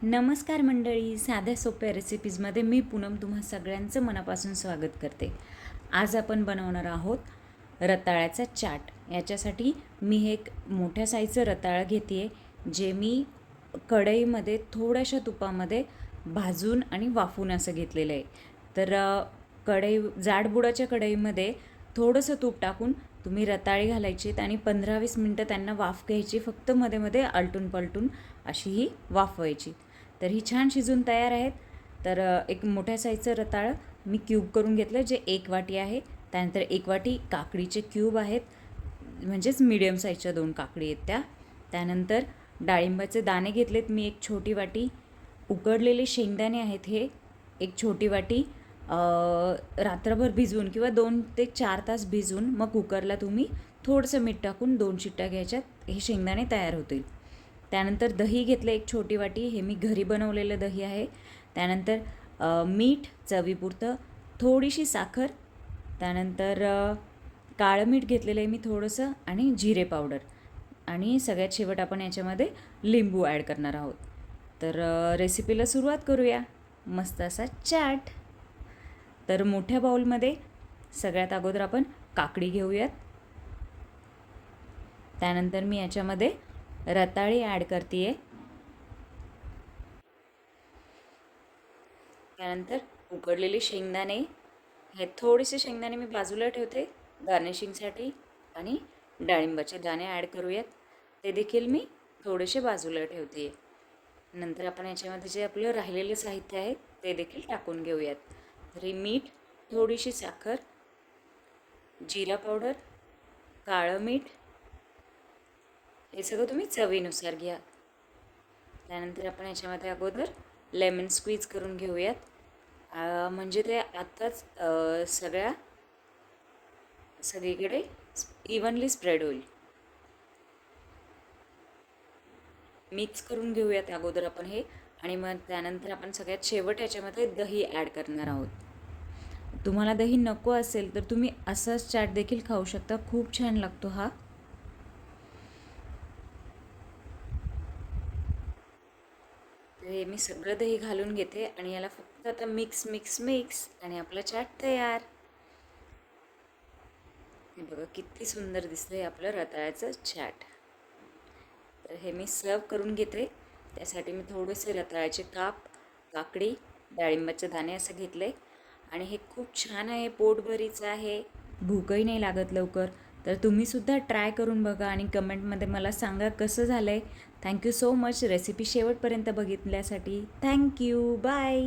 नमस्कार मंडळी, साध्या सोप्या रेसिपीजमध्ये मी पूनम तुम्हा सगळ्यांचं मनापासून स्वागत करते. आज आपण बनवणार आहोत रताळ्याचा चाट. याच्यासाठी मी एक मोठ्या साईजचं रताळं घेते आहे, जे मी कढईमध्ये थोड्याशा तुपामध्ये भाजून आणि वाफून असं घेतलेलं आहे. तर जाडबुडाच्या कढईमध्ये थोडंसं तूप टाकून तुम्ही रताळी घालायची आणि 15-20 मिनटं त्यांना वाफ घ्यायची. फक्त मध्ये मध्ये आलटून पलटून अशी ही वाफवायची. तर ही छान शिजून तयार आहेत. तर एक मोठ्या साईजचं रताळं मी क्यूब करून घेतलं, जे 1 वाटी आहे. त्यानंतर 1 वाटी काकडीचे क्यूब आहेत, म्हणजेच मीडियम साईजच्या 2 काकडी आहेत त्या. त्यानंतर डाळिंबाचे दाणे घेतलेत मी 1 छोटी वाटी. उकडलेले शेंगदाणे आहेत हे 1 छोटी वाटी. रात्रभर भिजवून किंवा 2 ते 4 तास भिजवून मग कुकरला तुम्ही थोडंसं मीठ टाकून 2 शिट्ट्या घ्यायच्यात, हे शेंगदाणे तयार होतील. त्यानंतर दही घेतलं 1 छोटी वाटी, हे मी घरी बनवलेलं दही आहे. त्यानंतर मीठ चवीपुरतं, थोडीशी साखर, त्यानंतर काळं मीठ घेतलेलं आहे मी थोडंसं, आणि जिरे पावडर, आणि सगळ्यात शेवट आपण याच्यामध्ये लिंबू ॲड करणार आहोत. तर रेसिपीला सुरुवात करूया. मस्त असा चाट. तर मोठ्या बाउलमध्ये सगळ्यात अगोदर आपण काकडी घेऊयात. त्यानंतर मी याच्यामध्ये रताळी ॲड करते आहे. त्यानंतर उकडलेले शेंगदाणे, हे थोडेसे शेंगदाणे मी बाजूला ठेवते गार्निशिंगसाठी, आणि डाळिंबाचे दाणे ॲड करूयात, ते देखील मी थोडेसे बाजूला ठेवते. नंतर आपण याच्यामध्ये जे आपलं राहिलेलं साहित्य आहे ते देखील टाकून घेऊयात. तरी मीठ, थोडीशी साखर, जिरा पावडर, काळं मीठ, हे सगळं तुम्ही चवीनुसार घ्या. त्यानंतर आपण याच्यामध्ये अगोदर लेमन स्क्वीज करून घेऊयात, म्हणजे ते आत्ताच सगळीकडे इव्हनली स्प्रेड होईल. मिक्स करून घेऊयात अगोदर आपण हे, आणि मग त्यानंतर आपण सगळ्यात शेवट याच्यामध्ये दही ॲड करणार आहोत. तुम्हाला दही नको असेल तर तुम्ही असाच चाट देखील खाऊ शकता, खूप छान लागतो हा. हे मी सगळं दही घालून घेते आणि याला फक्त आता मिक्स मिक्स मिक्स, आणि आपला चाट तयार. हे बघा किती सुंदर दिसतंय आपलं रताळ्याचं चाट. तर हे मी सर्व करून घेते. त्यासाठी मी थोडेसे रताळ्याचे काप, काकडी, डाळिंबाचे दाणे असं घेतले, आणि हे खूप छान आहे, पोटभरीचं आहे, भूकही नाही लागत लवकर. तर तुम्हीसुद्धा ट्राय करून बघा आणि कमेंटमध्ये मला सांगा कसं झालं आहे. थँक्यू सो मच रेसिपी शेवटपर्यंत बघितल्यासाठी. Thank you, bye.